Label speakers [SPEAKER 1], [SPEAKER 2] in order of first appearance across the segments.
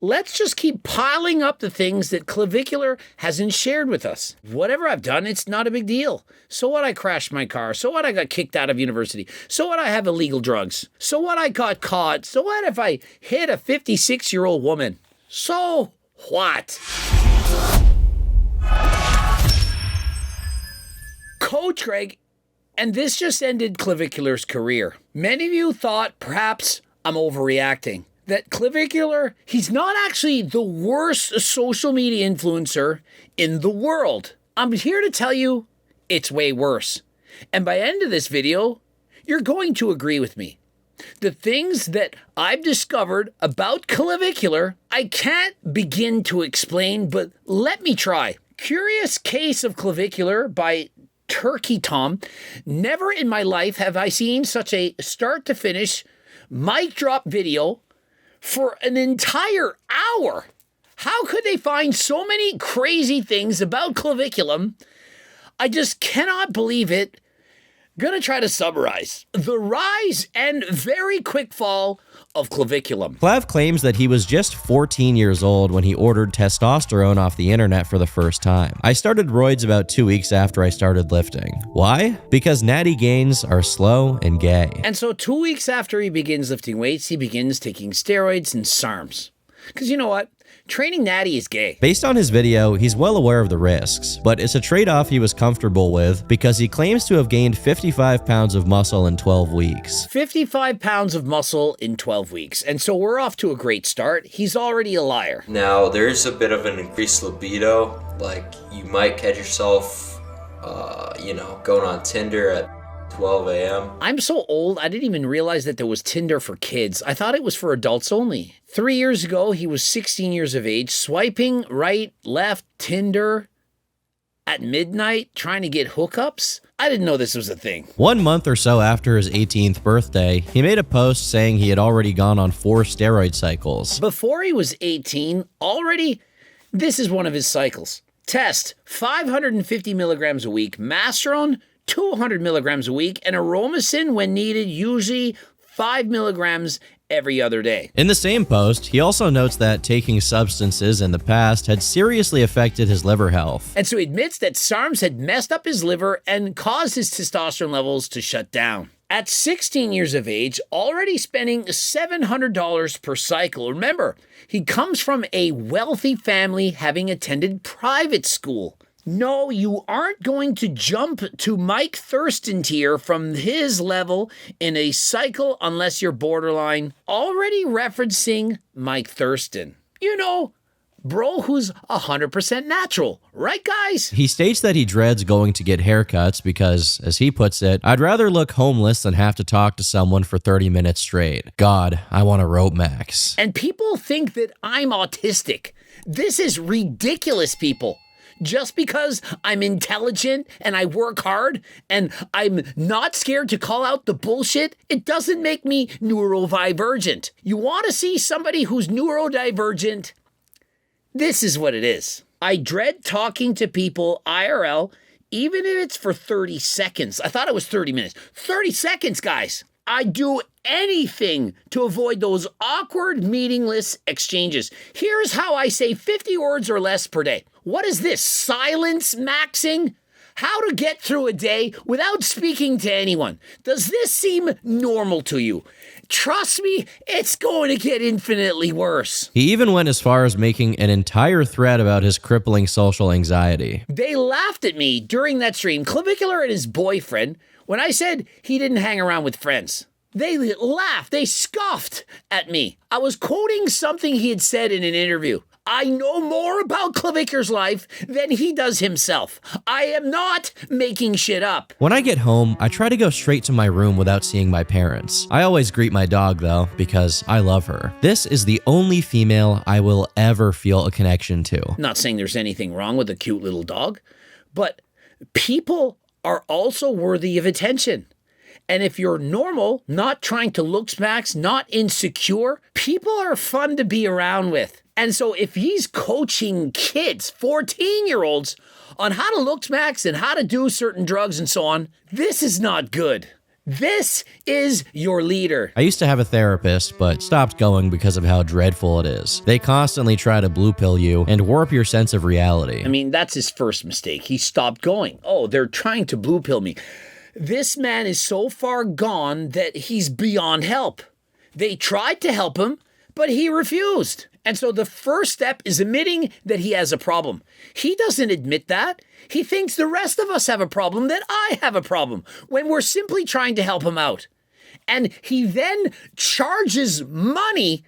[SPEAKER 1] Let's just keep piling up the things that Clavicular hasn't shared with us. Whatever I've done, it's not a big deal. So what, I crashed my car. So what, I got kicked out of university. So what, I have illegal drugs. So what, I got caught. So what if I hit a 56-year-old woman? So what? Coach Greg, and this just ended Clavicular's career. Many of you thought perhaps I'm overreacting. That Clavicular, he's not actually the worst social media influencer in the world. I'm here to tell you it's way worse. And by the end of this video, you're going to agree with me. The things that I've discovered about Clavicular, I can't begin to explain, but let me try. Curious Case of Clavicular by Turkey Tom. Never in my life have I seen such a start to finish mic drop video for an entire hour. How could they find so many crazy things about claviculum? I just cannot believe it. Gonna try to summarize the rise and very quick fall of claviculum.
[SPEAKER 2] Clav claims that he was just 14 years old when he ordered testosterone off the internet for the first time. I started roids about 2 weeks after I started lifting. Why? Because natty gains are slow and gay.
[SPEAKER 1] And so 2 weeks after he begins lifting weights, he begins taking steroids and SARMs. Because you know what? Training natty is gay.
[SPEAKER 2] Based on his video, he's well aware of the risks, but it's a trade-off he was comfortable with because he claims to have gained 55 pounds of muscle in 12 weeks.
[SPEAKER 1] 55 pounds of muscle in 12 weeks. And so we're off to a great start. He's already a liar.
[SPEAKER 3] Now, there's a bit of an increased libido. Like, you might catch yourself, going on Tinder at 12 a.m.
[SPEAKER 1] I'm so old, I didn't even realize that there was Tinder for kids. I thought it was for adults only. 3 years ago, he was 16 years of age, swiping right, left, Tinder at midnight, trying to get hookups. I didn't know this was a thing.
[SPEAKER 2] 1 month or so after his 18th birthday, he made a post saying he had already gone on 4 steroid cycles.
[SPEAKER 1] Before he was 18, already, this is one of his cycles. Test, 550 milligrams a week, Masteron, 200 milligrams a week, and Aromacin when needed, usually 5 milligrams every other day.
[SPEAKER 2] In the same post, he also notes that taking substances in the past had seriously affected his liver health.
[SPEAKER 1] And so he admits that SARMs had messed up his liver and caused his testosterone levels to shut down. At 16 years of age, already spending $700 per cycle. Remember, he comes from a wealthy family having attended private school. No, you aren't going to jump to Mike Thurston tier from his level in a cycle unless you're borderline. Already referencing Mike Thurston. You know, bro who's 100% natural. Right, guys?
[SPEAKER 2] He states that he dreads going to get haircuts because, as he puts it, I'd rather look homeless than have to talk to someone for 30 minutes straight. God, I want a rope max.
[SPEAKER 1] And people think that I'm autistic. This is ridiculous, people. Just because I'm intelligent and I work hard and I'm not scared to call out the bullshit, it doesn't make me neurodivergent. You want to see somebody who's neurodivergent? This is what it is. I dread talking to people IRL, even if it's for 30 seconds. I thought it was 30 minutes. 30 seconds, guys. I do anything to avoid those awkward, meaningless exchanges. Here's how I say 50 words or less per day. What is this? Silence maxing? How to get through a day without speaking to anyone. Does this seem normal to you? Trust me, it's going to get infinitely worse.
[SPEAKER 2] He even went as far as making an entire thread about his crippling social anxiety.
[SPEAKER 1] They laughed at me during that stream, Clavicular and his boyfriend, when I said he didn't hang around with friends. They laughed, they scoffed at me. I was quoting something he had said in an interview. I know more about Clavicular's life than he does himself. I am not making shit up.
[SPEAKER 2] When I get home, I try to go straight to my room without seeing my parents. I always greet my dog though, because I love her. This is the only female I will ever feel a connection to.
[SPEAKER 1] Not saying there's anything wrong with a cute little dog, but people are also worthy of attention. And if you're normal, not trying to looksmax, not insecure, people are fun to be around with. And so if he's coaching kids, 14-year-olds, on how to looksmax and how to do certain drugs and so on, this is not good. This is your leader.
[SPEAKER 2] I used to have a therapist, but stopped going because of how dreadful it is. They constantly try to blue pill you and warp your sense of reality.
[SPEAKER 1] I mean, that's his first mistake. He stopped going. Oh, they're trying to blue pill me. This man is so far gone that he's beyond help. They tried to help him, but he refused. And so the first step is admitting that he has a problem. He doesn't admit that. He thinks the rest of us have a problem, that I have a problem, when we're simply trying to help him out. And he then charges money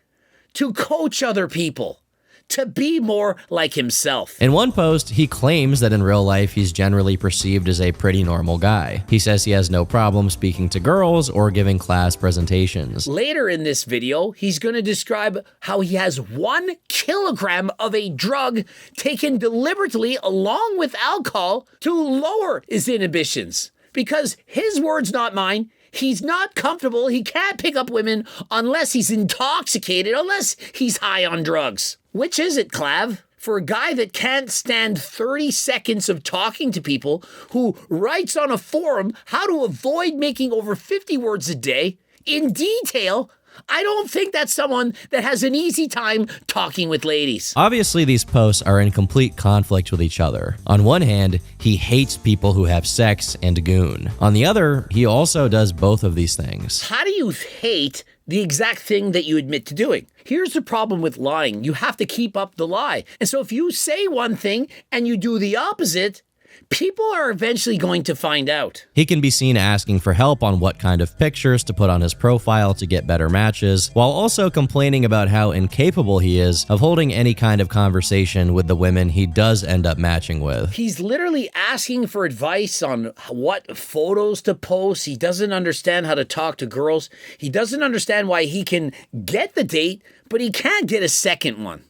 [SPEAKER 1] to coach other people, to be more like himself.
[SPEAKER 2] In one post, he claims that in real life he's generally perceived as a pretty normal guy. He says he has no problem speaking to girls or giving class presentations.
[SPEAKER 1] Later in this video, he's going to describe how he has 1 kilogram of a drug taken deliberately along with alcohol to lower his inhibitions. Because his words, not mine, he's not comfortable, he can't pick up women unless he's intoxicated, unless he's high on drugs. Which is it, Clav? For a guy that can't stand 30 seconds of talking to people, who writes on a forum how to avoid making over 50 words a day in detail, I don't think that's someone that has an easy time talking with ladies.
[SPEAKER 2] Obviously, these posts are in complete conflict with each other. On one hand, he hates people who have sex and goon. On the other, he also does both of these things.
[SPEAKER 1] How do you hate the exact thing that you admit to doing? Here's the problem with lying. You have to keep up the lie. And so if you say one thing and you do the opposite, people are eventually going to find out.
[SPEAKER 2] He can be seen asking for help on what kind of pictures to put on his profile to get better matches, while also complaining about how incapable he is of holding any kind of conversation with the women he does end up matching with.
[SPEAKER 1] He's literally asking for advice on what photos to post. He doesn't understand how to talk to girls. He doesn't understand why he can get the date, but he can't get a second one.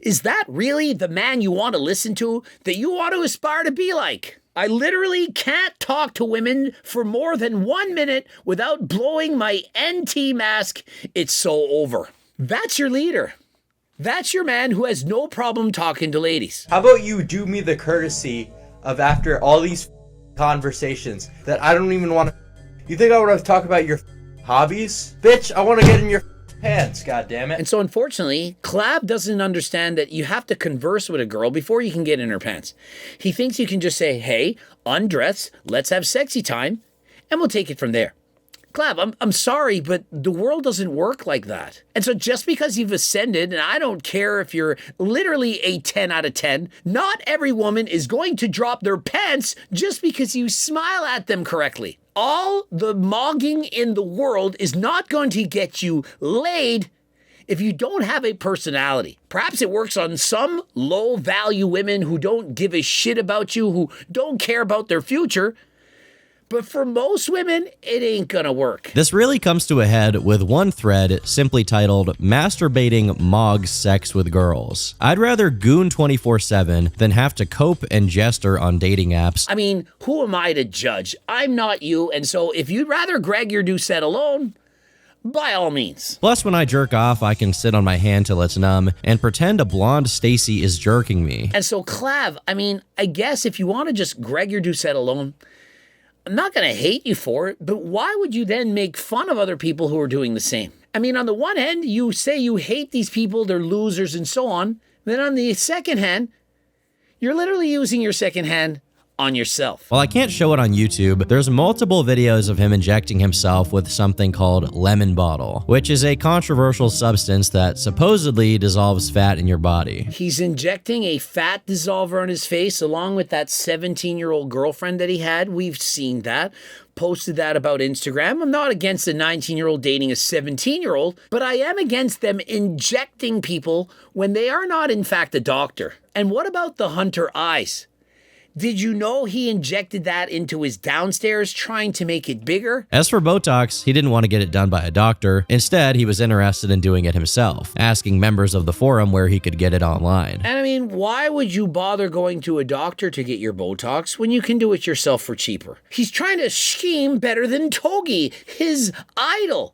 [SPEAKER 1] Is that really the man you want to listen to, that you want to aspire to be like? I literally can't talk to women for more than 1 minute without blowing my NT mask. It's so over. That's your leader. That's your man who has no problem talking to ladies.
[SPEAKER 4] How about you do me the courtesy of, after all these conversations that I don't even want to... You think I want to talk about your hobbies? Bitch, I want to get in your pants, goddammit.
[SPEAKER 1] And so unfortunately, Clav doesn't understand that you have to converse with a girl before you can get in her pants. He thinks you can just say, hey, undress, let's have sexy time, and we'll take it from there. Clav, I'm sorry, but the world doesn't work like that. And so just because you've ascended, and I don't care if you're literally a 10 out of 10, not every woman is going to drop their pants just because you smile at them correctly. All the mogging in the world is not going to get you laid if you don't have a personality. Perhaps it works on some low-value women who don't give a shit about you, who don't care about their future. But for most women, it ain't gonna work.
[SPEAKER 2] This really comes to a head with one thread simply titled, Masturbating Mogs Sex with Girls. I'd rather goon 24/7 than have to cope and jester on dating apps.
[SPEAKER 1] I mean, who am I to judge? I'm not you, and so if you'd rather Greg your Doucette alone, by all means.
[SPEAKER 2] Plus, when I jerk off, I can sit on my hand till it's numb and pretend a blonde Stacy is jerking me.
[SPEAKER 1] And so, Clav, I mean, I guess if you want to just Greg your Doucette alone, I'm not going to hate you for it, but why would you then make fun of other people who are doing the same? I mean, on the one hand, you say you hate these people, they're losers and so on. Then on the second hand, you're literally using your second hand on yourself.
[SPEAKER 2] While I can't show it on YouTube, there's multiple videos of him injecting himself with something called lemon bottle, which is a controversial substance that supposedly dissolves fat in your body.
[SPEAKER 1] He's injecting a fat dissolver on his face along with that 17-year-old girlfriend that he had. We've seen that. Posted that about Instagram. I'm not against a 19-year-old dating a 17-year-old, but I am against them injecting people when they are not in fact a doctor. And what about the Hunter eyes? Did you know he injected that into his downstairs, trying to make it bigger?
[SPEAKER 2] As for Botox, he didn't want to get it done by a doctor. Instead, he was interested in doing it himself, asking members of the forum where he could get it online.
[SPEAKER 1] And I mean, why would you bother going to a doctor to get your Botox when you can do it yourself for cheaper? He's trying to scheme better than Togi, his idol.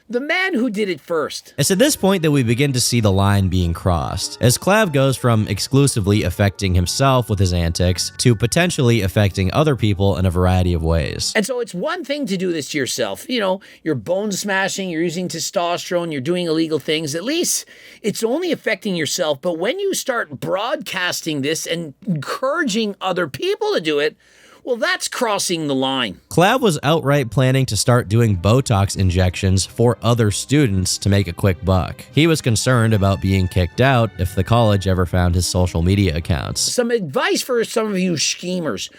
[SPEAKER 1] The man who did it first.
[SPEAKER 2] It's at this point that we begin to see the line being crossed, as Clav goes from exclusively affecting himself with his antics to potentially affecting other people in a variety of ways.
[SPEAKER 1] And so it's one thing to do this to yourself. You know, you're bone smashing, you're using testosterone, you're doing illegal things. At least it's only affecting yourself. But when you start broadcasting this and encouraging other people to do it, well, that's crossing the line.
[SPEAKER 2] Clav was outright planning to start doing Botox injections for other students to make a quick buck. He was concerned about being kicked out if the college ever found his social media accounts.
[SPEAKER 1] Some advice for some of you schemers.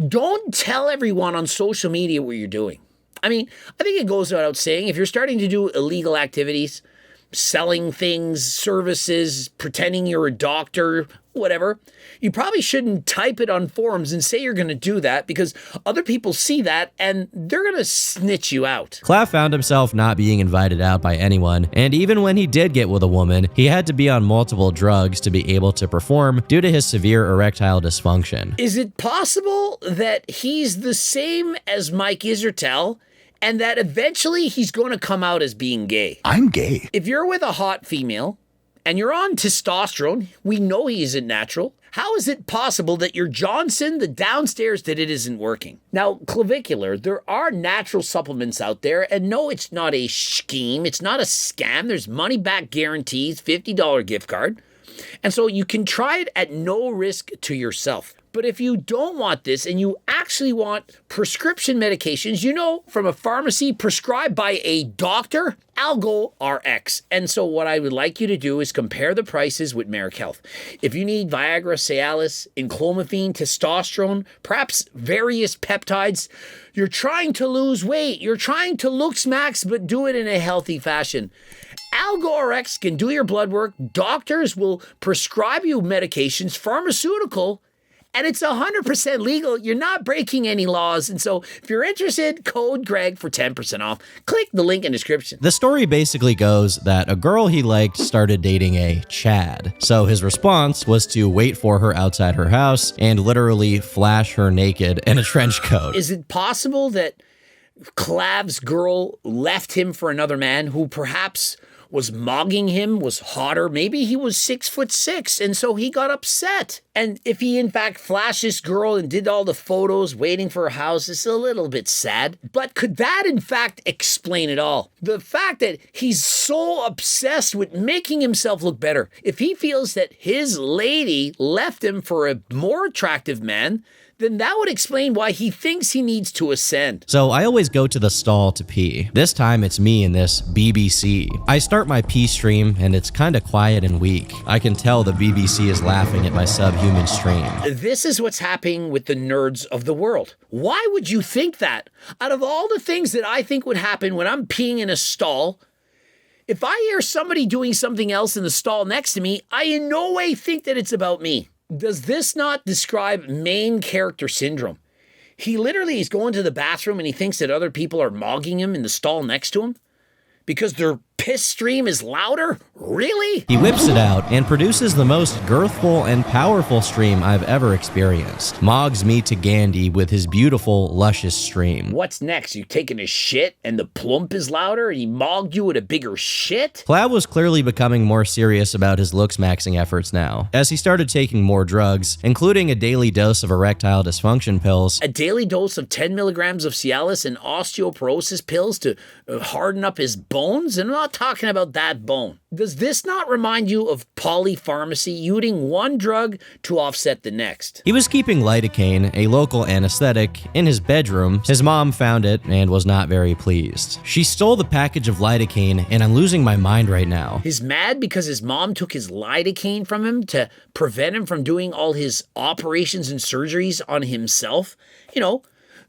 [SPEAKER 1] Don't tell everyone on social media what you're doing. I mean, I think it goes without saying, if you're starting to do illegal activities, selling things, services, pretending you're a doctor, whatever, you probably shouldn't type it on forums and say you're going to do that, because other people see that and they're going to snitch you out.
[SPEAKER 2] Clav found himself not being invited out by anyone, and even when he did get with a woman, he had to be on multiple drugs to be able to perform due to his severe erectile dysfunction.
[SPEAKER 1] Is it possible that he's the same as Mike Isertel, and that eventually he's going to come out as being gay?
[SPEAKER 5] I'm gay.
[SPEAKER 1] If you're with a hot female and you're on testosterone, we know he isn't natural. How is it possible that you're Johnson, the downstairs, that it isn't working? Now, Clavvicular, there are natural supplements out there, and no, it's not a scheme. It's not a scam. There's money back guarantees, $50 gift card. And so you can try it at no risk to yourself. But if you don't want this and you actually want prescription medications, you know, from a pharmacy prescribed by a doctor, I'll go RX. And so what I would like you to do is compare the prices with Merrick Health. If you need Viagra, Cialis, enclomiphene, testosterone, perhaps various peptides, you're trying to lose weight, you're trying to Looksmax, but do it in a healthy fashion, AlgoRx can do your blood work. Doctors will prescribe you medications, pharmaceutical, and it's 100% legal. You're not breaking any laws. And so if you're interested, code Greg for 10% off. Click the link in description.
[SPEAKER 2] The story basically goes that a girl he liked started dating a Chad. So his response was to wait for her outside her house and literally flash her naked in a trench coat.
[SPEAKER 1] Is it possible that Clav's girl left him for another man who perhaps was mogging him, was hotter? Maybe he was 6'6", and so he got upset. And if he in fact flashed this girl and did all the photos waiting for her house, it's a little bit sad. But could that in fact explain it all? The fact that he's so obsessed with making himself look better. If he feels that his lady left him for a more attractive man, then that would explain why he thinks he needs to ascend.
[SPEAKER 2] So I always go to the stall to pee. This time it's me in this BBC. I start my pee stream and it's kinda quiet and weak. I can tell the BBC is laughing at my subhuman stream.
[SPEAKER 1] This is what's happening with the nerds of the world. Why would you think that? Out of all the things that I think would happen when I'm peeing in a stall, if I hear somebody doing something else in the stall next to me, I in no way think that it's about me. Does this not describe main character syndrome? He literally is going to the bathroom and he thinks that other people are mogging him in the stall next to him because their piss stream is louder? Really?
[SPEAKER 2] He whips it out and produces the most girthful and powerful stream I've ever experienced. Mogs me to Gandhi with his beautiful, luscious stream.
[SPEAKER 1] What's next? You taking a shit and the plump is louder and he mogged you with a bigger shit?
[SPEAKER 2] Clav was clearly becoming more serious about his Looksmaxing efforts now, as he started taking more drugs, including a daily dose of erectile dysfunction pills,
[SPEAKER 1] a daily dose of 10 milligrams of Cialis and osteoporosis pills to harden up his bones? And I'm not talking about that bone. Does this not remind you of polypharmacy, using one drug to offset the next?
[SPEAKER 2] He was keeping lidocaine, a local anesthetic, in his bedroom. His mom found it and was not very pleased. She stole the package of lidocaine, and I'm losing my mind right now.
[SPEAKER 1] He's mad because his mom took his lidocaine from him to prevent him from doing all his operations and surgeries on himself. You know,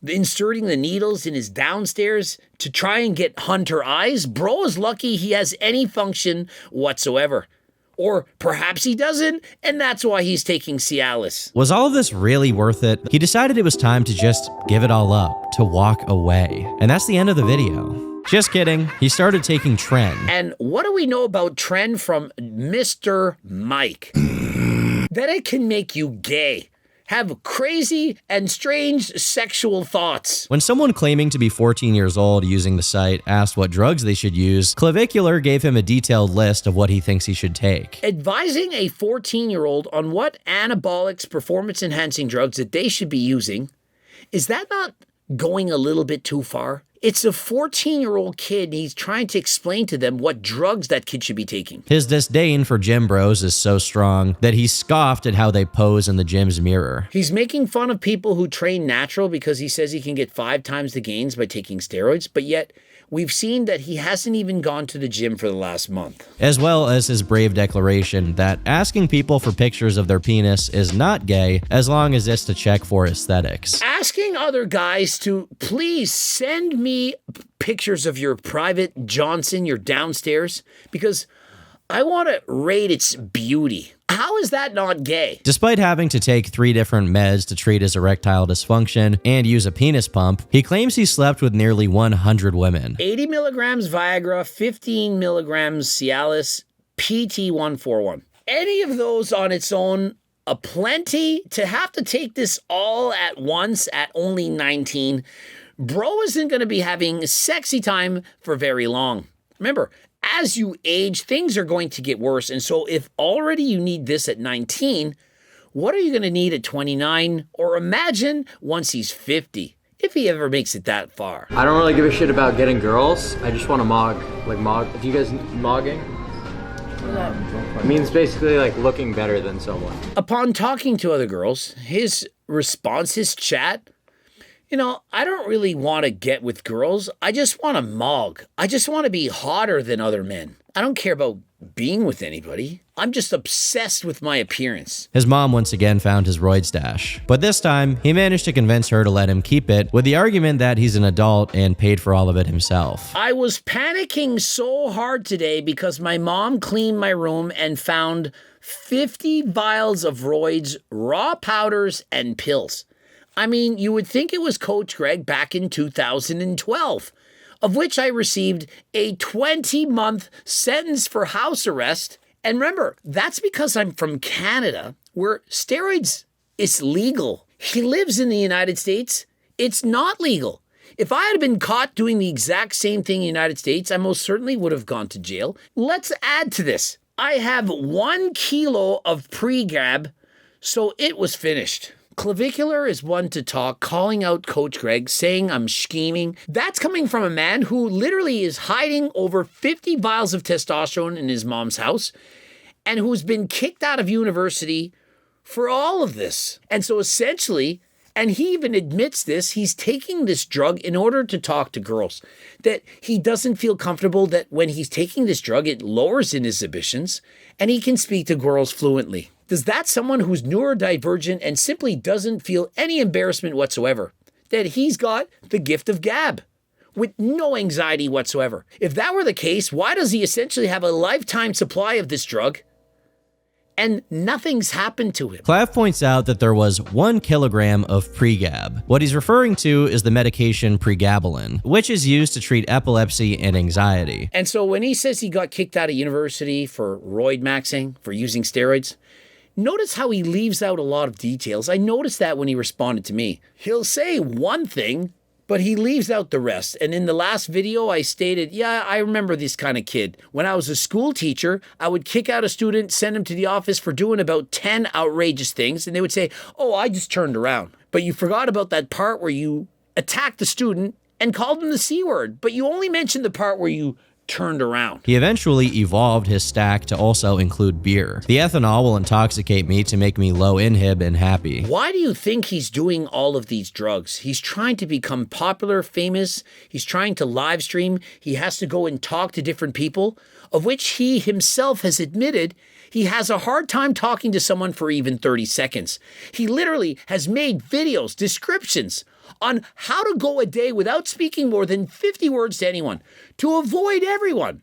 [SPEAKER 1] inserting the needles in his downstairs to try and get hunter eyes. Bro is lucky he has any function whatsoever. Or perhaps he doesn't, and that's why he's taking Cialis.
[SPEAKER 2] Was all of this really worth it? He decided it was time to just give it all up, to walk away. And that's the end of the video. Just kidding. He started taking Tren.
[SPEAKER 1] And what do we know about Tren from Mr. Mike? That it can make you gay. have crazy and strange sexual thoughts.
[SPEAKER 2] When someone claiming to be 14 years old using the site asked what drugs they should use, Clavvicular gave him a detailed list of what he thinks he should take.
[SPEAKER 1] Advising a 14-year-old on what anabolics, performance-enhancing drugs that they should be using, is that not going a little bit too far? It's a 14-year-old kid, and he's trying to explain to them what drugs that kid should be taking.
[SPEAKER 2] His disdain for gym bros is so strong that he scoffed at how they pose in the gym's mirror.
[SPEAKER 1] He's making fun of people who train natural because he says he can get 5 times the gains by taking steroids, but yet we've seen that he hasn't even gone to the gym for the last month.
[SPEAKER 2] As well as his brave declaration that asking people for pictures of their penis is not gay as long as it's to check for aesthetics.
[SPEAKER 1] Asking other guys to please send me pictures of your private Johnson, your downstairs, because I want to rate its beauty. How is that not gay?
[SPEAKER 2] Despite having to take 3 different meds to treat his erectile dysfunction and use a penis pump, he claims he slept with nearly 100 women.
[SPEAKER 1] 80 milligrams Viagra, 15 milligrams Cialis, PT141. Any of those on its own, a plenty. To have to take this all at once at only 19, bro isn't going to be having sexy time for very long. Remember, as you age, things are going to get worse. And so if already you need this at 19, what are you going to need at 29? Or imagine once he's 50, if he ever makes it that far.
[SPEAKER 5] I don't really give a shit about getting girls. I just want to mog. Like mog. Do you guys mogging? It means basically like looking better than someone.
[SPEAKER 1] Upon talking to other girls, his response, his chat, I don't really want to get with girls. I just want to mog. I just want to be hotter than other men. I don't care about being with anybody. I'm just obsessed with my appearance.
[SPEAKER 2] His mom once again found his roid stash, but this time he managed to convince her to let him keep it with the argument that he's an adult and paid for all of it himself.
[SPEAKER 1] I was panicking so hard today because my mom cleaned my room and found 50 vials of roids, raw powders, and pills. I mean, you would think it was Coach Greg back in 2012, of which I received a 20-month sentence for house arrest. And remember, that's because I'm from Canada, where steroids is legal. He lives in the United States. It's not legal. If I had been caught doing the exact same thing in the United States, I most certainly would have gone to jail. Let's add to this. I have 1 kilo of pre-gab, so it was finished. Clavicular is one to talk, calling out Coach Greg, saying I'm scheming. That's coming from a man who literally is hiding over 50 vials of testosterone in his mom's house and who's been kicked out of university for all of this. And so essentially, and he even admits this, he's taking this drug in order to talk to girls. That he doesn't feel comfortable that when he's taking this drug, it lowers in his inhibitions and he can speak to girls fluently. Does that someone who's neurodivergent and simply doesn't feel any embarrassment whatsoever, that he's got the gift of gab with no anxiety whatsoever? If that were the case, why does he essentially have a lifetime supply of this drug and nothing's happened to him?
[SPEAKER 2] Clav points out that there was 1 kilogram of pre-gab. What he's referring to is the medication pregabalin, which is used to treat epilepsy and anxiety.
[SPEAKER 1] And so when he says he got kicked out of university for roid maxing, for using steroids, notice how he leaves out a lot of details. I noticed that when he responded to me. He'll say one thing, but he leaves out the rest. And in the last video, I stated, yeah, I remember this kind of kid. When I was a school teacher, I would kick out a student, send him to the office for doing about 10 outrageous things, and they would say, oh, I just turned around. But you forgot about that part where you attacked the student and called him the C word, but you only mentioned the part where you turned around.
[SPEAKER 2] He eventually evolved his stack to also include beer. The ethanol will intoxicate me to make me low inhib and happy.
[SPEAKER 1] Why do you think he's doing all of these drugs? He's trying to become popular, famous. He's trying to live stream. He has to go and talk to different people, of which he himself has admitted he has a hard time talking to someone for even 30 seconds. He literally has made videos, descriptions on how to go a day without speaking more than 50 words to anyone, to avoid everyone,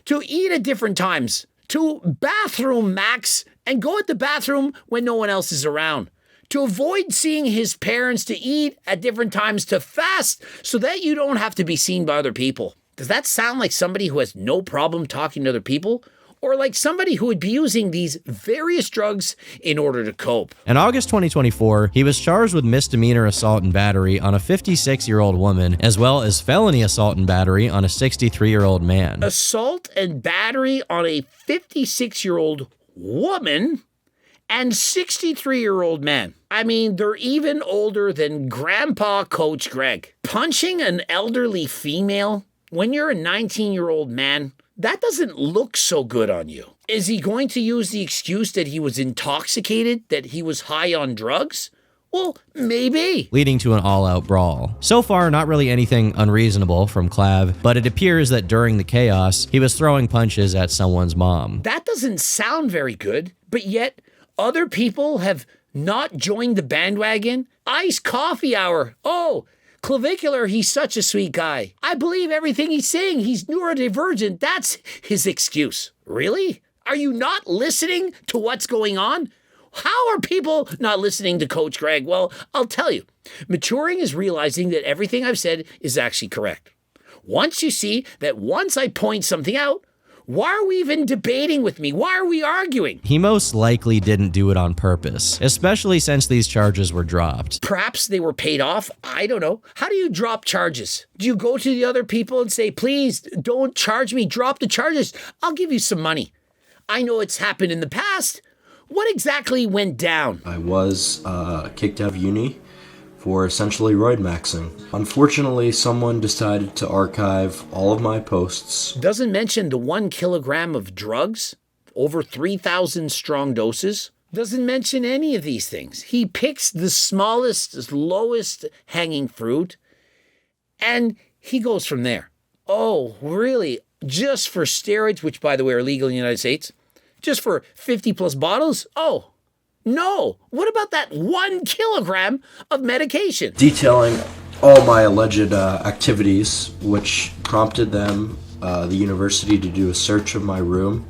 [SPEAKER 1] to eat at different times, to bathroom max and go at the bathroom when no one else is around, to avoid seeing his parents, to eat at different times, to fast so that you don't have to be seen by other people. Does that sound like somebody who has no problem talking to other people? or like somebody who would be using these various drugs in order to cope.
[SPEAKER 2] In August 2024, he was charged with misdemeanor assault and battery on a 56-year-old woman, as well as felony assault and battery on a 63-year-old man.
[SPEAKER 1] Assault and battery on a 56-year-old woman and 63-year-old man. I mean, they're even older than Grandpa Coach Greg. Punching an elderly female when you're a 19-year-old man, that doesn't look so good on you. Is he going to use the excuse that he was intoxicated, that he was high on drugs? Well, maybe.
[SPEAKER 2] Leading to an all-out brawl. So far, not really anything unreasonable from Clav, but it appears that during the chaos, he was throwing punches at someone's mom.
[SPEAKER 1] That doesn't sound very good, but yet other people have not joined the bandwagon. Iced coffee hour. Oh, Clavicular, he's such a sweet guy. I believe everything he's saying. He's neurodivergent. That's his excuse. Really? Are you not listening to what's going on? How are people not listening to Coach Greg? Well, I'll tell you. Maturing is realizing that everything I've said is actually correct. Once you see that once I point something out, why are we even debating with me? Why are we arguing?
[SPEAKER 2] He most likely didn't do it on purpose, especially since these charges were dropped.
[SPEAKER 1] Perhaps they were paid off. I don't know. How do you drop charges? Do you go to the other people and say, please don't charge me, drop the charges. I'll give you some money. I know it's happened in the past. What exactly went down?
[SPEAKER 6] I was kicked out of uni for essentially roid-maxing. Unfortunately, someone decided to archive all of my posts.
[SPEAKER 1] Doesn't mention the 1 kilogram of drugs, over 3,000 strong doses. Doesn't mention any of these things. He picks the smallest, lowest hanging fruit, and he goes from there. Oh, really? Just for steroids, which by the way are legal in the United States? Just for 50 plus bottles? Oh, no. What about that 1 kilogram of medication?
[SPEAKER 6] Detailing all my alleged activities, which prompted them, the university, to do a search of my room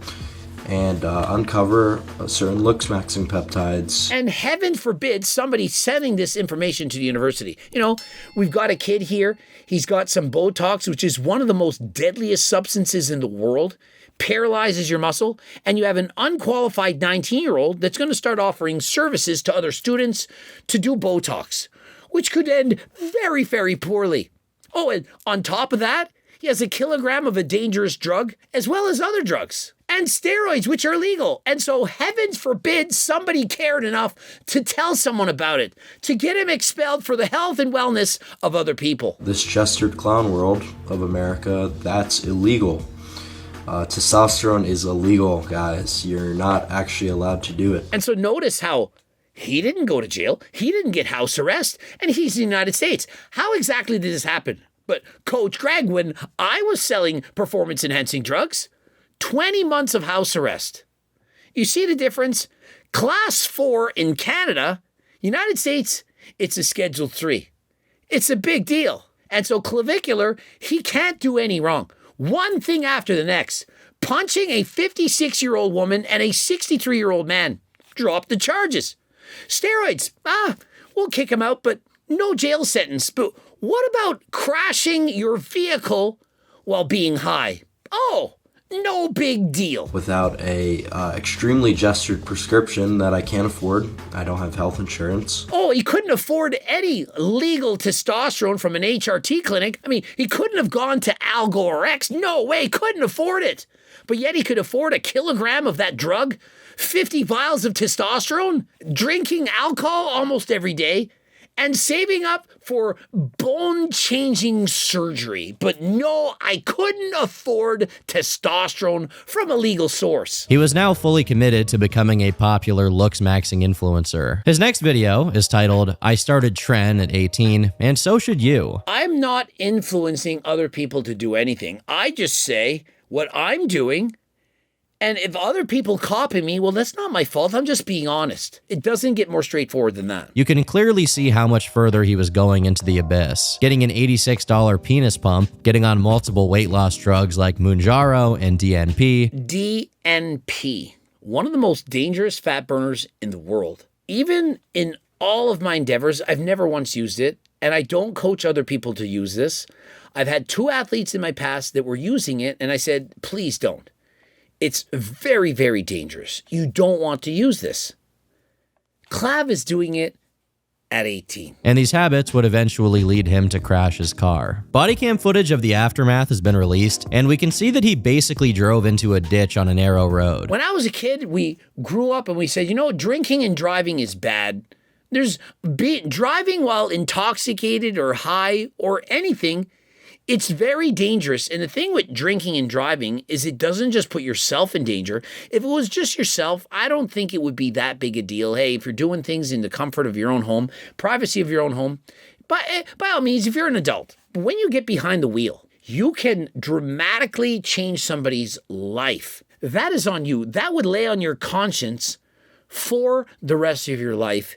[SPEAKER 6] and uncover certain Looksmaxing peptides.
[SPEAKER 1] And heaven forbid somebody sending this information to the university. You know, we've got a kid here. He's got some Botox, which is one of the most deadliest substances in the world. Paralyzes your muscle, and you have an unqualified 19-year-old that's going to start offering services to other students to do Botox, which could end very, very poorly. Oh, and on top of that, he has 1 kilogram of a dangerous drug, as well as other drugs, and steroids, which are legal. And so heavens forbid somebody cared enough to tell someone about it, to get him expelled for the health and wellness of other people.
[SPEAKER 6] This gestured clown world of America, that's illegal. Testosterone is illegal, guys. You're not actually allowed to do it.
[SPEAKER 1] And so notice how he didn't go to jail. He didn't get house arrest, and he's in the United States. How exactly did this happen? But Coach Greg, when I was selling performance-enhancing drugs, 20 months of house arrest. You see the difference? Class 4 in Canada, United States, it's a Schedule 3. It's a big deal. And so Clavicular, he can't do any wrong. One thing after the next. Punching a 56-year-old woman and a 63-year-old man. Drop the charges. Steroids. We'll kick him out, but no jail sentence. But what about crashing your vehicle while being high? Oh, no big deal.
[SPEAKER 6] Without a extremely gestured prescription that I can't afford. I don't have health insurance.
[SPEAKER 1] Oh, he couldn't afford any legal testosterone from an HRT clinic. I mean, he couldn't have gone to Algo or X. No way, couldn't afford it. But yet he could afford 1 kilogram of that drug, 50 vials of testosterone, drinking alcohol almost every day, and saving up for bone-changing surgery. But no, I couldn't afford testosterone from a legal source.
[SPEAKER 2] He was now fully committed to becoming a popular Looksmaxing influencer. His next video is titled, I Started Tren at 18, and so should you.
[SPEAKER 1] I'm not influencing other people to do anything. I just say what I'm doing. And if other people copy me, well, that's not my fault. I'm just being honest. It doesn't get more straightforward than that.
[SPEAKER 2] You can clearly see how much further he was going into the abyss. Getting an $86 penis pump, getting on multiple weight loss drugs like Mounjaro and DNP.
[SPEAKER 1] DNP, one of the most dangerous fat burners in the world. Even in all of my endeavors, I've never once used it, and I don't coach other people to use this. I've had 2 athletes in my past that were using it, and I said, please don't. It's very, very dangerous. You don't want to use this. Clav is doing it at 18.
[SPEAKER 2] And these habits would eventually lead him to crash his car. Body cam footage of the aftermath has been released, and we can see that he basically drove into a ditch on a narrow road.
[SPEAKER 1] When I was a kid, we grew up and we said, drinking and driving is bad. Driving while intoxicated or high or anything, it's very dangerous. And the thing with drinking and driving is it doesn't just put yourself in danger. If it was just yourself, I don't think it would be that big a deal. Hey, if you're doing things in the comfort of your own home, privacy of your own home, by all means, if you're an adult, but when you get behind the wheel, you can dramatically change somebody's life. That is on you. That would lay on your conscience for the rest of your life.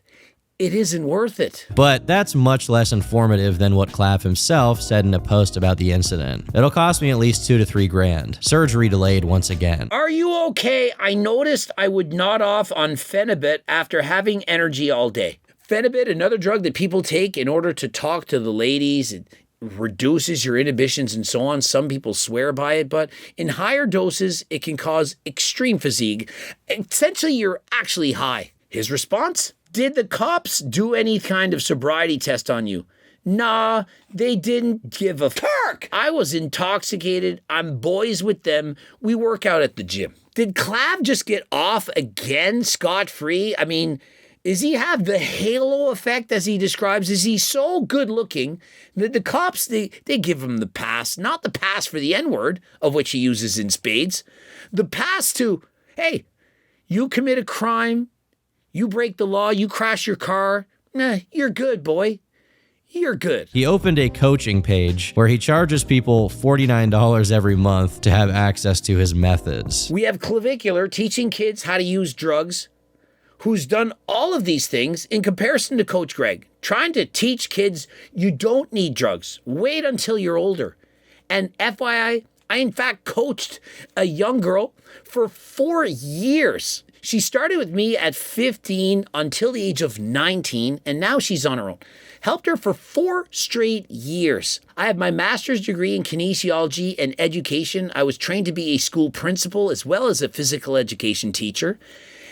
[SPEAKER 1] It isn't worth it.
[SPEAKER 2] But that's much less informative than what Clav himself said in a post about the incident. It'll cost me at least $2 to $3 grand. Surgery delayed once again.
[SPEAKER 1] Are you okay? I noticed I would nod off on Phenibut after having energy all day. Phenibut, another drug that people take in order to talk to the ladies. It reduces your inhibitions and so on. Some people swear by it, but in higher doses, it can cause extreme fatigue. Essentially, you're actually high. His response? Did the cops do any kind of sobriety test on you? Nah, they didn't give a fuck. I was intoxicated. I'm boys with them. We work out at the gym. Did Clav just get off again scot-free? I mean, does he have the halo effect as he describes? Is he so good looking that the cops, they give him the pass, not the pass for the N-word, of which he uses in spades, the pass to, hey, you commit a crime, you break the law, you crash your car, you're good, boy. You're good.
[SPEAKER 2] He opened a coaching page where he charges people $49 every month to have access to his methods.
[SPEAKER 1] We have Clavicular teaching kids how to use drugs, who's done all of these things in comparison to Coach Greg, trying to teach kids you don't need drugs. Wait until you're older. And FYI, I in fact coached a young girl for 4 years. She started with me at 15 until the age of 19, and now she's on her own. Helped her for 4 straight years. I have my master's degree in kinesiology and education. I was trained to be a school principal as well as a physical education teacher.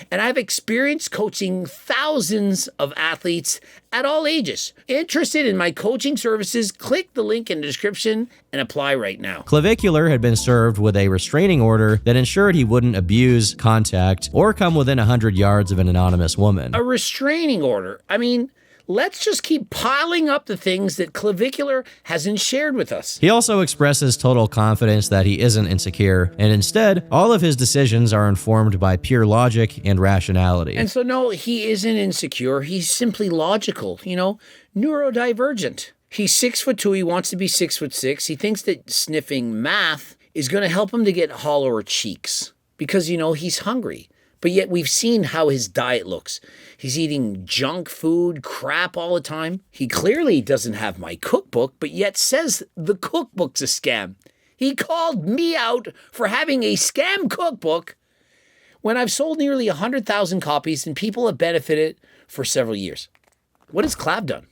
[SPEAKER 1] And I've experienced coaching thousands of athletes at all ages. Interested in my coaching services? Click the link in the description and apply right now.
[SPEAKER 2] Clavicular had been served with a restraining order that ensured he wouldn't abuse, contact, or come within 100 yards of an anonymous woman.
[SPEAKER 1] A restraining order? I mean, let's just keep piling up the things that Clavicular hasn't shared with us.
[SPEAKER 2] He also expresses total confidence that he isn't insecure, and instead, all of his decisions are informed by pure logic and rationality.
[SPEAKER 1] And so no, he isn't insecure. He's simply logical, neurodivergent. He's 6'2". He wants to be 6'6". He thinks that sniffing math is going to help him to get hollower cheeks because, he's hungry. But yet we've seen how his diet looks. He's eating junk food, crap all the time. He clearly doesn't have my cookbook, but yet says the cookbook's a scam. He called me out for having a scam cookbook when I've sold nearly 100,000 copies and people have benefited for several years. What has Clav done?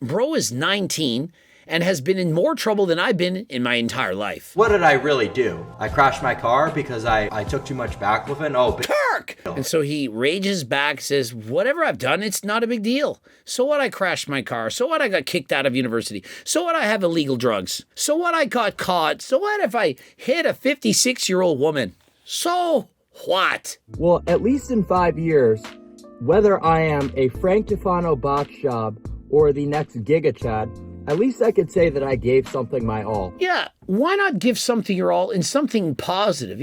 [SPEAKER 1] Bro is 19 and has been in more trouble than I've been in my entire life.
[SPEAKER 4] What did I really do? I crashed my car because I took too much baclofen? Oh,
[SPEAKER 1] Kirk! And so he rages back, says, whatever I've done, it's not a big deal. So what, I crashed my car? So what, I got kicked out of university? So what, I have illegal drugs? So what, I got caught? So what if I hit a 56-year-old woman? So what?
[SPEAKER 7] Well, at least in 5 years, whether I am a Frank Tufano box job or the next Giga Chad, at least I could say that I gave something my all.
[SPEAKER 1] Yeah, why not give something your all in something positive?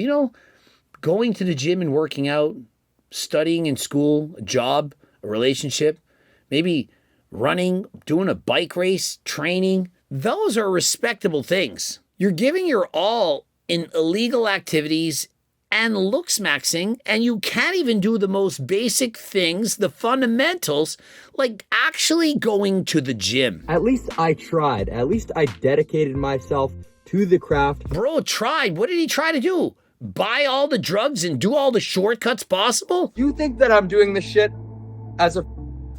[SPEAKER 1] Going to the gym and working out, studying in school, a job, a relationship, maybe running, doing a bike race, training. Those are respectable things. You're giving your all in illegal activities and looksmaxing, and you can't even do the most basic things, the fundamentals, like actually going to the gym.
[SPEAKER 7] At least I tried. At least I dedicated myself to the craft.
[SPEAKER 1] Bro tried. What did he try to do? Buy all the drugs and do all the shortcuts possible?
[SPEAKER 7] Do you think that I'm doing this shit as a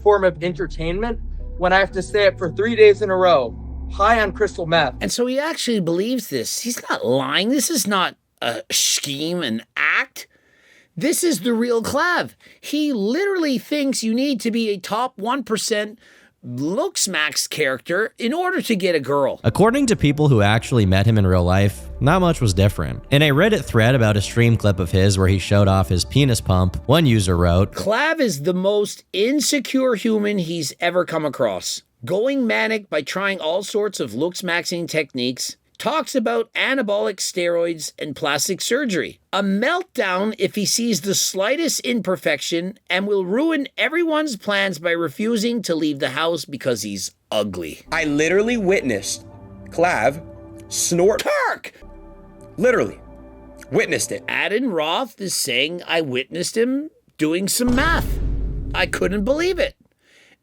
[SPEAKER 7] form of entertainment when I have to stay up for 3 days in a row, high on crystal meth?
[SPEAKER 1] And so he actually believes this. He's not lying. This is not a scheme, an act. This is the real Clav. He literally thinks you need to be a top 1% Looksmax character in order to get a girl.
[SPEAKER 2] According to people who actually met him in real life, not much was different. In a Reddit thread about a stream clip of his where he showed off his penis pump, one user wrote,
[SPEAKER 1] Clav is the most insecure human he's ever come across. Going manic by trying all sorts of Looksmaxing techniques, talks about anabolic steroids and plastic surgery. A meltdown if he sees the slightest imperfection, and will ruin everyone's plans by refusing to leave the house because he's ugly.
[SPEAKER 8] I literally witnessed Clav snort.
[SPEAKER 1] Turk!
[SPEAKER 8] Literally. Witnessed it.
[SPEAKER 1] Adin Roth is saying I witnessed him doing some math. I couldn't believe it.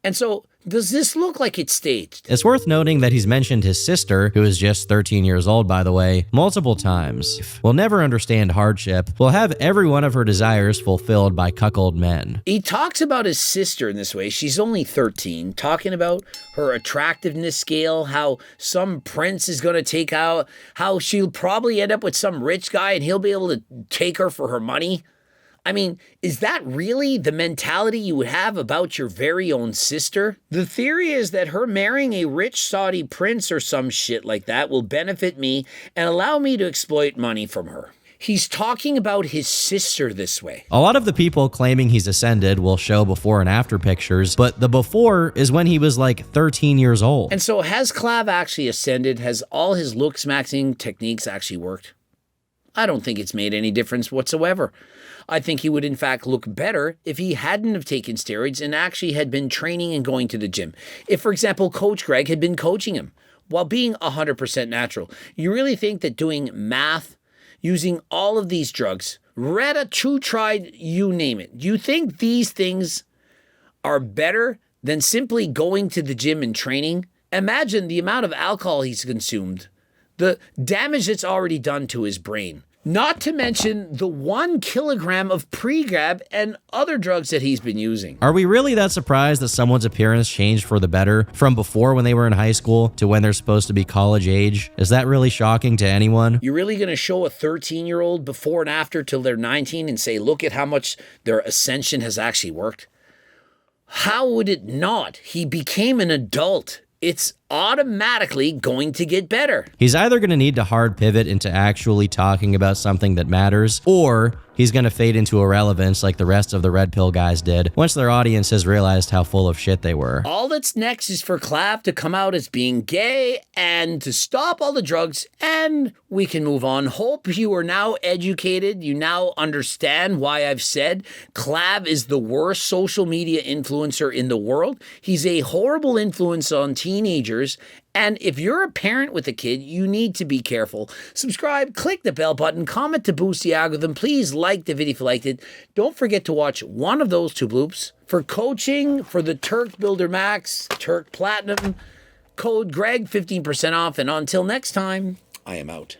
[SPEAKER 1] And so, does this look like it's staged?
[SPEAKER 2] It's worth noting that he's mentioned his sister, who is just 13 years old by the way, multiple times. Will never understand hardship, will have every one of her desires fulfilled by cuckold men.
[SPEAKER 1] He talks about his sister in this way. She's only 13, talking about her attractiveness scale, how some prince is going to take out, how she'll probably end up with some rich guy and he'll be able to take her for her money. I mean, is that really the mentality you would have about your very own sister? The theory is that her marrying a rich Saudi prince or some shit like that will benefit me and allow me to exploit money from her. He's talking about his sister this way.
[SPEAKER 2] A lot of the people claiming he's ascended will show before and after pictures, but the before is when he was like 13 years old.
[SPEAKER 1] And so has Clav actually ascended? Has all his Looksmaxing techniques actually worked? I don't think it's made any difference whatsoever. I think he would in fact look better if he hadn't have taken steroids and actually had been training and going to the gym. If, for example, Coach Greg had been coaching him while being 100% natural. You really think that doing math, using all of these drugs, Retta, True Tried, you name it, do you think these things are better than simply going to the gym and training? Imagine the amount of alcohol he's consumed, the damage that's already done to his brain. Not to mention the 1 kilogram of pre-grab and other drugs that he's been using.
[SPEAKER 2] Are we really that surprised that someone's appearance changed for the better from before when they were in high school to when they're supposed to be college age? Is that really shocking to anyone?
[SPEAKER 1] You're really going to show a 13-year-old before and after till they're 19 and say, look at how much their ascension has actually worked? How would it not? He became an adult. It's automatically going to get better.
[SPEAKER 2] He's either going to need to hard pivot into actually talking about something that matters, or he's going to fade into irrelevance like the rest of the red pill guys did once their audience has realized how full of shit they were.
[SPEAKER 1] All that's next is for Clav to come out as being gay and to stop all the drugs, and we can move on. Hope you are now educated. You now understand why I've said Clav is the worst social media influencer in the world. He's a horrible influence on teenagers. And if you're a parent with a kid, you need to be careful. Subscribe, click the bell button, comment to boost the algorithm. Please like the video if you liked it. Don't forget to watch one of those 2 bloops. For coaching, for the Turk Builder Max, Turk Platinum, code Greg, 15% off. And until next time, I am out.